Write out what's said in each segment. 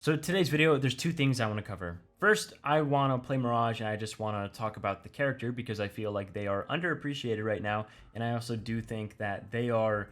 So today's video, there's two things I want to cover. First, I want to play Mirage and I just want to talk about the character because I feel like they are underappreciated right now. And I also do think that they are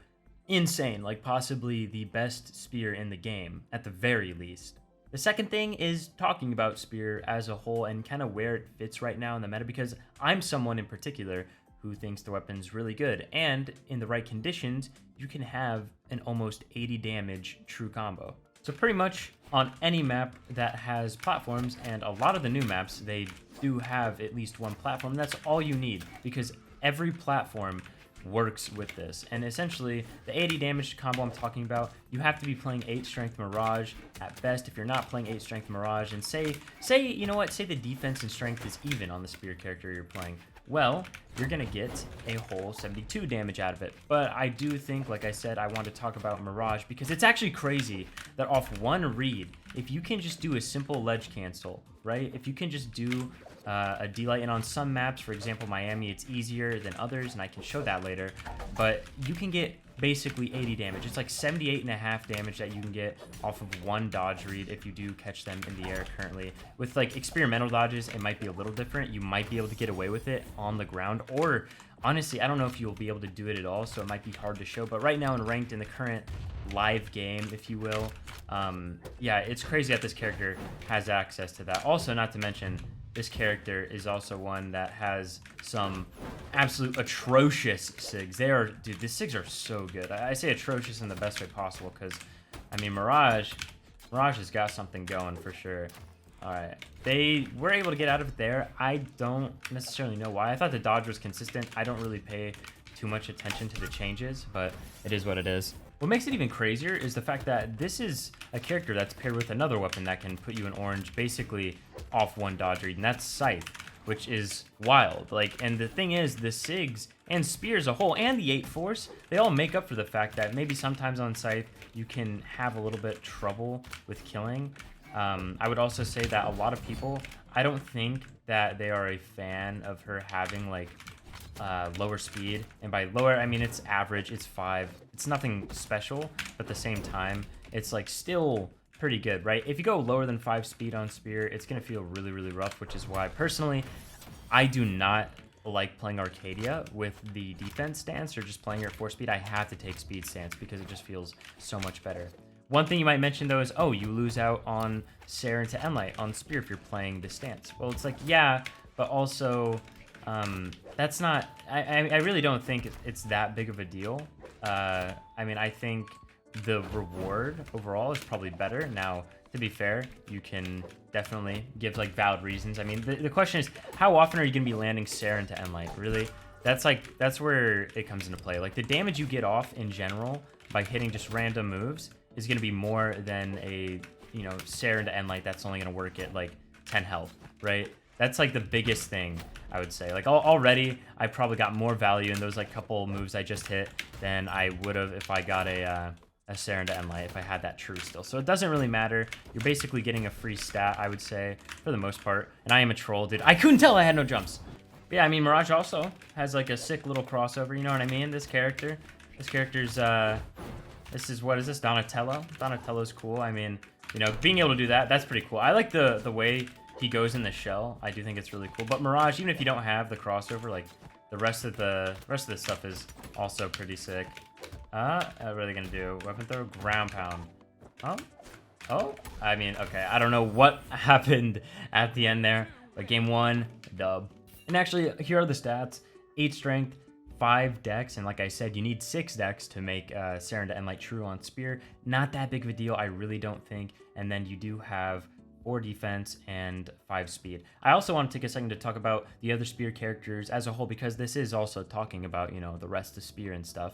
insane, like possibly the best spear in the game at the very least. The second thing is talking about spear as a whole and kind of where it fits right now in the meta because I'm someone in particular who thinks the weapon's really good. And in the right conditions, you can have an almost 80 damage true combo. So pretty much on any map that has platforms, and a lot of the new maps, they do have at least one platform. That's all you need because every platform works with this. And essentially, the 80 damage combo I'm talking about, you have to be playing 8 strength Mirage at best if you're not playing 8 strength Mirage. And say you know what, say the defense and strength is even on the spear character you're playing. Well, you're going to get a whole 72 damage out of it. But I do think, like I said, I want to talk about Mirage because it's actually crazy that off one read, if you can just do a simple ledge cancel, right? If you can just do a D-Light, and on some maps, for example, Miami, it's easier than others, and I can show that later, but you can get basically 80 damage. It's like 78.5 damage that you can get off of one dodge read if you do catch them in the air currently. With like experimental dodges, it might be a little different. You might be able to get away with it on the ground, or honestly, I don't know if you'll be able to do it at all, so it might be hard to show, but right now in ranked, in the current live game, if you will, yeah, it's crazy that this character has access to that. Also, not to mention, this character is also one that has some absolute atrocious SIGs. Dude, the SIGs are so good. I say atrocious in the best way possible because, I mean, Mirage has got something going for sure. All right, they were able to get out of it there. I don't necessarily know why. I thought the dodge was consistent. I don't really pay too much attention to the changes, but it is what it is. What makes it even crazier is the fact that this is a character that's paired with another weapon that can put you in orange basically off one dodge read, and that's Scythe, which is wild. Like, and the thing is, the SIGs and Spear as a whole, and the 8 Force, they all make up for the fact that maybe sometimes on Scythe you can have a little bit trouble with killing. I would also say that a lot of people, I don't think that they are a fan of her having like lower speed, and by lower I mean it's average, it's 5. It's nothing special, but at the same time it's like still pretty good, right? If you go lower than 5 speed on Spear, it's gonna feel really rough, which is why personally I do not like playing Arcadia with the defense stance or just playing her at 4 speed. I have to take speed stance because it just feels so much better. One thing you might mention though is, oh, you lose out on Sarah into Enlight on Spear if you're playing this stance. Well, it's like, yeah, but also that's not, I really don't think it's that big of a deal. I mean, I think the reward overall is probably better. Now, to be fair, you can definitely give like valid reasons. I mean, the question is, how often are you going to be landing Sarah into Enlight? Really? That's where it comes into play. Like the damage you get off in general by hitting just random moves is going to be more than a, you know, Sarah into Enlight that's only going to work at like 10 health, right? That's like the biggest thing I would say. Like already, I probably got more value in those like couple moves I just hit than I would have if I got a Sarah into Enlight, if I had that true still. So it doesn't really matter. You're basically getting a free stat, I would say, for the most part. And I am a troll, dude. I couldn't tell I had no jumps. But yeah, I mean, Mirage also has like a sick little crossover. You know what I mean? This character's this is, what is this? Donatello? Donatello's cool. I mean, you know, being able to do that, that's pretty cool. I like the way he goes in the shell. I do think it's really cool. But Mirage, even if you don't have the crossover, like the rest of the stuff is also pretty sick. What are they gonna do? Weapon throw, ground pound. Oh, I mean, okay. I don't know what happened at the end there, but game 1, dub. And actually, here are the stats: 8 strength, 5 dex, and like I said, you need 6 dex to make Sarah into Enlight true on Spear. Not that big of a deal, I really don't think. And then you do have 4 defense and 5 speed. I also want to take a second to talk about the other Spear characters as a whole because this is also talking about, you know, the rest of Spear and stuff.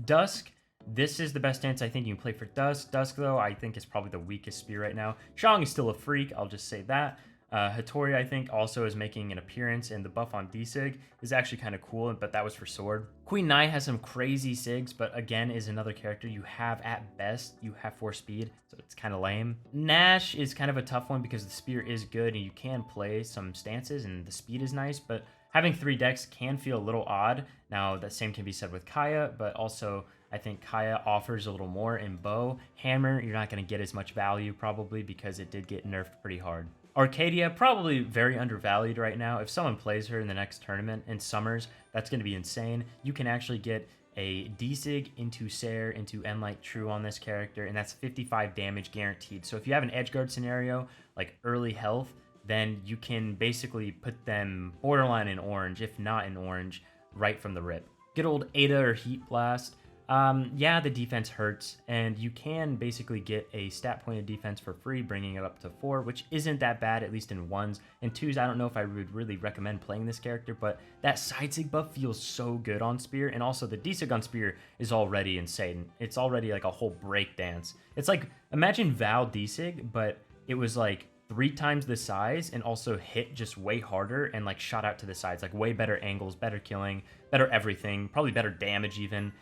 Dusk, this is the best stance I think you can play for Dusk. Dusk, though, I think is probably the weakest Spear right now. Shang is still a freak, I'll just say that. Hattori, I think, also is making an appearance, and the buff on D-Sig is actually kind of cool, but that was for Sword. Queen Nai has some crazy SIGs, but again, is another character you have at best. You have 4 speed, so it's kind of lame. Nash is kind of a tough one because the Spear is good, and you can play some stances, and the speed is nice, but having 3 decks can feel a little odd. Now, that same can be said with Kaya, but also I think Kaya offers a little more in bow. Hammer, you're not going to get as much value probably because it did get nerfed pretty hard. Arcadia, probably very undervalued right now. If someone plays her in the next tournament in Summers, that's going to be insane. You can actually get a D-Sig into Sair into Enlight True on this character, and that's 55 damage guaranteed. So if you have an Edgeguard scenario, like early health, then you can basically put them borderline in orange, if not in orange, right from the rip. Good old Ada or Heat Blast. Yeah, the defense hurts, and you can basically get a stat point of defense for free, bringing it up to 4, which isn't that bad, at least in 1s. In 2s, I don't know if I would really recommend playing this character, but that side sig buff feels so good on Spear, and also the D-Sig on Spear is already insane. It's already like a whole break dance. It's like, imagine Val D-Sig, but it was like 3 times the size and also hit just way harder and like shot out to the sides, like way better angles, better killing, better everything, probably better damage even.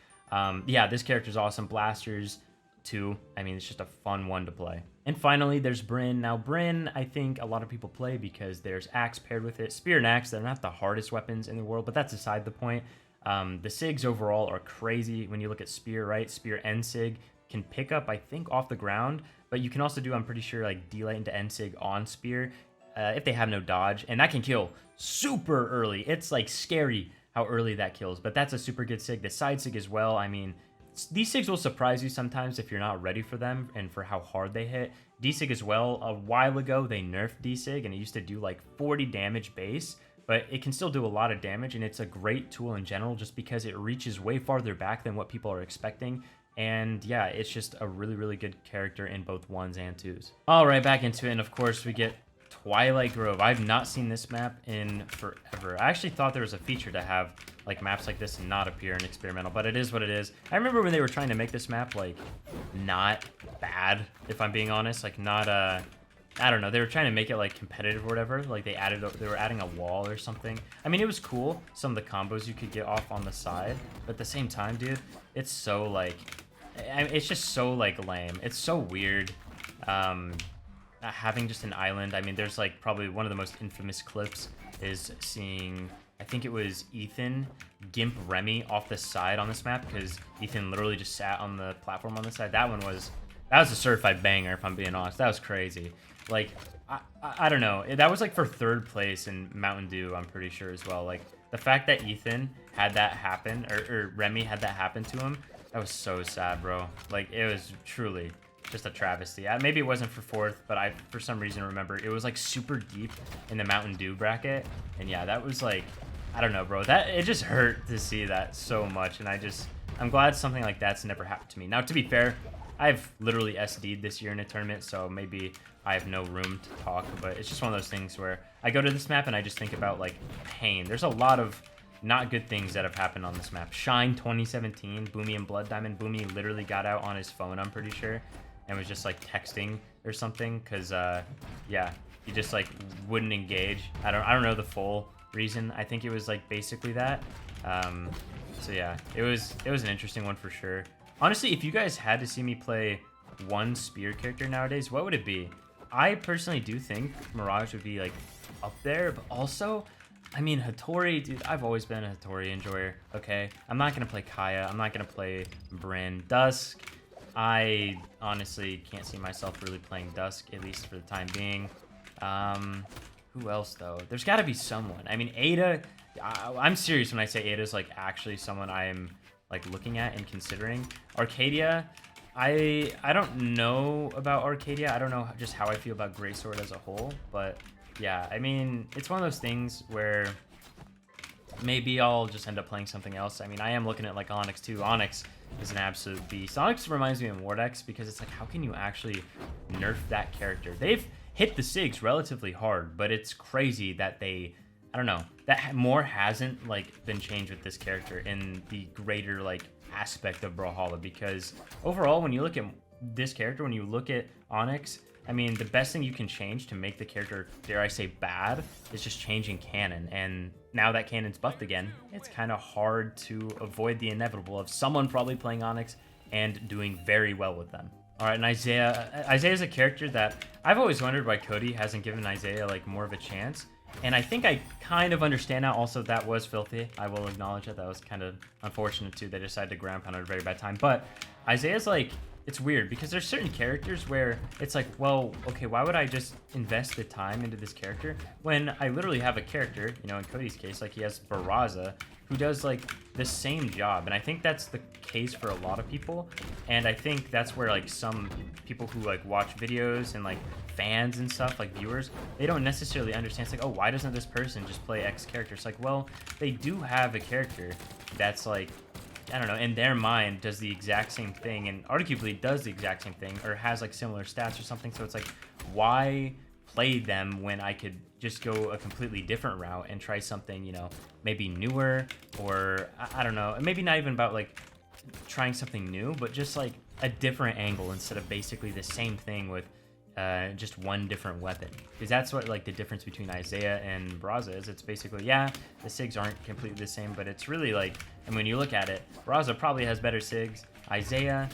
Yeah, this character's awesome. Blasters, too. I mean, it's just a fun one to play. And finally, there's Brynn. Now, Brynn, I think a lot of people play because there's Axe paired with it. Spear and Axe, they're not the hardest weapons in the world, but that's aside the point. The SIGs overall are crazy when you look at Spear, right? Spear and SIG can pick up, I think, off the ground, but you can also do, I'm pretty sure, like D-Light into N-Sig on Spear if they have no dodge, and that can kill super early. It's like scary how early that kills, but that's a super good SIG. The side SIG as well. I mean, these SIGs will surprise you sometimes if you're not ready for them and for how hard they hit. D-Sig as well. A while ago, they nerfed D-Sig, and it used to do like 40 damage base, but it can still do a lot of damage, and it's a great tool in general just because it reaches way farther back than what people are expecting. And yeah, it's just a really, really good character in both 1s and 2s. All right, back into it, and of course, we get Twilight Grove. I've not seen this map in forever. I actually thought there was a feature to have like maps like this and not appear in experimental, but it is what it is. I remember when they were trying to make this map like not bad, if I'm being honest, like not I don't know, they were trying to make it like competitive or whatever. Like they were adding a wall or something. I mean, it was cool, some of the combos you could get off on the side, but at the same time, dude, it's so like, it's just so like lame. It's so weird. Having just an island. I mean, there's like probably one of the most infamous clips is seeing, I think it was Ethan gimp Remy off the side on this map because Ethan literally just sat on the platform on the side. That was a certified banger, if I'm being honest. That was crazy. Like, I don't know. That was like for 3rd place in Mountain Dew, I'm pretty sure as well. Like the fact that Ethan had that happen, or Remy had that happen to him, that was so sad, bro. Like it was truly just a travesty. Maybe it wasn't for 4th, but I, for some reason, remember it was like super deep in the Mountain Dew bracket. And yeah, that was like, I don't know, bro. It just hurt to see that so much. And I'm glad something like that's never happened to me. Now, to be fair, I've literally SD'd this year in a tournament, so maybe I have no room to talk. But it's just one of those things where I go to this map and I just think about like pain. There's a lot of not good things that have happened on this map. Shine 2017, Boomy and Blood Diamond. Boomy literally got out on his phone, I'm pretty sure, and was just like texting or something because yeah, he just like wouldn't engage. I don't know the full reason. I think it was like basically that. So yeah, it was an interesting one for sure. Honestly, if you guys had to see me play one Spear character nowadays, what would it be? I personally do think Mirage would be like up there, but also, I mean, Hattori, dude, I've always been a Hattori enjoyer, okay? I'm not going to play Kaya. I'm not going to play Brynn. Dusk, I honestly can't see myself really playing Dusk, at least for the time being. Who else, though? There's got to be someone. I mean, Ada, I'm serious when I say Ada's, like, actually someone I am, like, looking at and considering. Arcadia, I don't know about Arcadia. I don't know just how I feel about Greysword as a whole, but yeah, I mean, it's one of those things where maybe I'll just end up playing something else. I mean, I am looking at like Onyx too. Onyx is an absolute beast. Onyx reminds me of Mordex because it's like, how can you actually nerf that character? They've hit the SIGs relatively hard, but it's crazy that they, I don't know, that more hasn't like been changed with this character in the greater like aspect of Brawlhalla, because overall, when you look at this character, when you look at Onyx, I mean, the best thing you can change to make the character, dare I say, bad, is just changing canon. And now that canon's buffed again, it's kind of hard to avoid the inevitable of someone probably playing Onyx and doing very well with them. All right, and Isaiah's a character that I've always wondered why Cody hasn't given Isaiah like more of a chance. And I think I kind of understand now. Also, that was filthy. I will acknowledge that. That was kind of unfortunate, too. They decided to ground pound at a very bad time. But Isaiah's like, it's weird because there's certain characters where it's like, well, okay, why would I just invest the time into this character when I literally have a character, you know, in Cody's case, like he has Brawlhalla, who does like the same job. And I think that's the case for a lot of people. And I think that's where like some people who like watch videos and like fans and stuff, like viewers, they don't necessarily understand. It's like, oh, why doesn't this person just play X character? It's like, well, they do have a character that's like, I don't know, in their mind does the exact same thing and arguably does the exact same thing or has like similar stats or something. So it's like, why play them when I could just go a completely different route and try something, you know, maybe newer, or I don't know, maybe not even about like trying something new, but just like a different angle instead of basically the same thing with just one different weapon. Because that's what like the difference between Isaiah and Brawlhalla is. It's basically, yeah, the SIGs aren't completely the same, but it's really like, and when you look at it, Brawlhalla probably has better SIGs. Isaiah,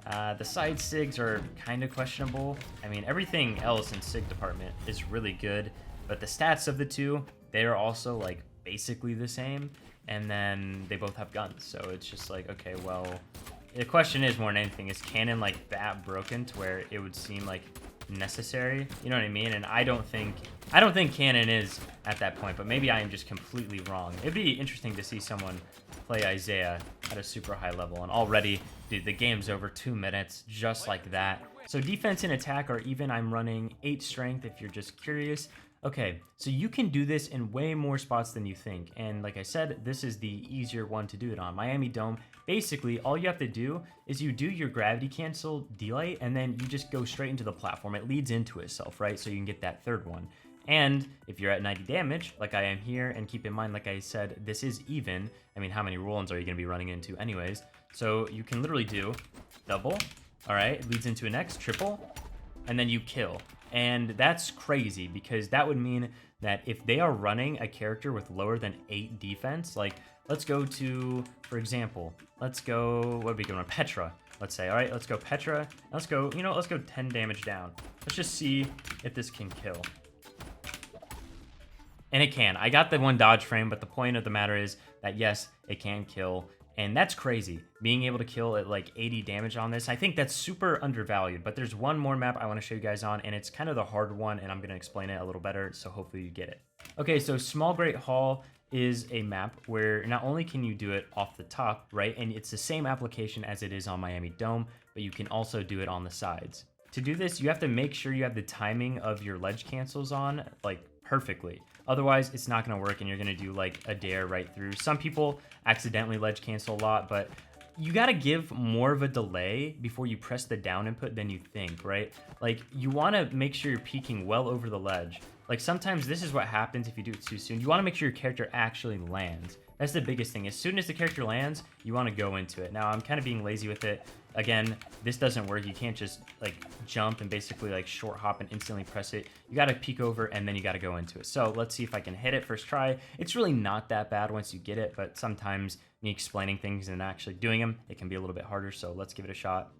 the side SIGs are kind of questionable. I mean, everything else in SIG department is really good, but the stats of the two, they are also like basically the same, and then they both have guns. So it's just like, okay, well, the question is more than anything, is Cannon like that broken to where it would seem like necessary? You know what I mean? And I don't think Cannon is at that point, but maybe I am just completely wrong. It'd be interesting to see someone play Isaiah at a super high level, and already, dude, the game's over 2 minutes just like that. So defense and attack are even. I'm running 8 strength if you're just curious. Okay, so you can do this in way more spots than you think, and like I said, this is the easier one to do it on. Miami Dome, basically all you have to do is you do your gravity cancel delight, and then you just go straight into the platform. It leads into itself, right? So you can get that third one. And if you're at 90 damage, like I am here, and keep in mind, like I said, this is even. I mean, how many roll-ins are you going to be running into anyways? So you can literally do double, all right? It leads into an X, triple, and then you kill. And that's crazy because that would mean that if they are running a character with lower than 8 defense, like let's go to, for example, let's go, what are we going on? Petra, let's say. All right, let's go Petra. Let's go, you know, let's go 10 damage down. Let's just see if this can kill. And it can. I got the one dodge frame, but the point of the matter is that yes, it can kill. And that's crazy, being able to kill at like 80 damage on this. I think that's super undervalued, but there's one more map I want to show you guys on, and it's kind of the hard one, and I'm going to explain it a little better, so hopefully you get it. Okay, so Small Great Hall is a map where not only can you do it off the top, right, and it's the same application as it is on Miami Dome, but you can also do it on the sides. To do this, you have to make sure you have the timing of your ledge cancels on, like, perfectly. Otherwise, it's not going to work, and you're going to do like a dare right through. Some people accidentally ledge cancel a lot, but you got to give more of a delay before you press the down input than you think, right? Like, you want to make sure you're peeking well over the ledge. Like, sometimes this is what happens if you do it too soon. You want to make sure your character actually lands. That's the biggest thing. As soon as the character lands, you want to go into it. Now, I'm kind of being lazy with it. Again, this doesn't work. You can't just like jump and basically like short hop and instantly press it. You got to peek over and then you got to go into it. So let's see if I can hit it first try. It's really not that bad once you get it, but sometimes me explaining things and actually doing them, it can be a little bit harder. So let's give it a shot.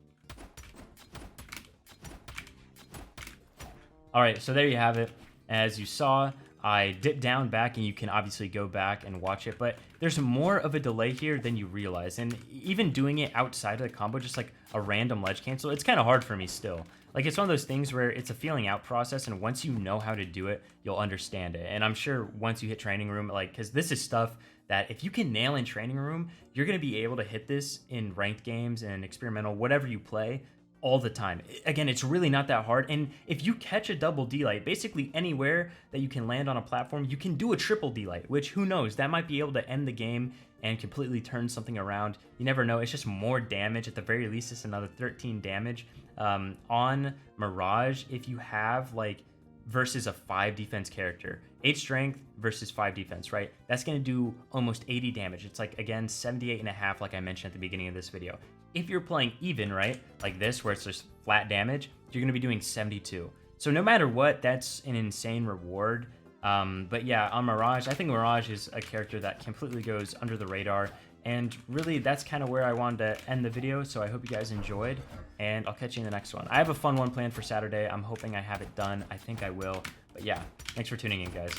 All right, so there you have it. As you saw, I dipped down back, and you can obviously go back and watch it, but there's more of a delay here than you realize. And even doing it outside of the combo, just like a random ledge cancel, it's kind of hard for me still. Like, it's one of those things where it's a feeling out process, and once you know how to do it, you'll understand it. And I'm sure once you hit training room, like, because this is stuff that if you can nail in training room, you're going to be able to hit this in ranked games and experimental, whatever you play, all the time. Again, it's really not that hard. And if you catch a double D-light, basically anywhere that you can land on a platform, you can do a triple D-light, which who knows, that might be able to end the game and completely turn something around. You never know. It's just more damage. At the very least, it's another 13 damage on Mirage. If you have like versus a 5 defense character, 8 strength versus 5 defense, right? That's going to do almost 80 damage. It's like, again, 78.5, like I mentioned at the beginning of this video. If you're playing even, right, like this, where it's just flat damage, you're going to be doing 72. So no matter what, that's an insane reward. But yeah, on Mirage, I think Mirage is a character that completely goes under the radar. And really, that's kind of where I wanted to end the video. So I hope you guys enjoyed, and I'll catch you in the next one. I have a fun one planned for Saturday. I'm hoping I have it done. I think I will. But yeah, thanks for tuning in, guys.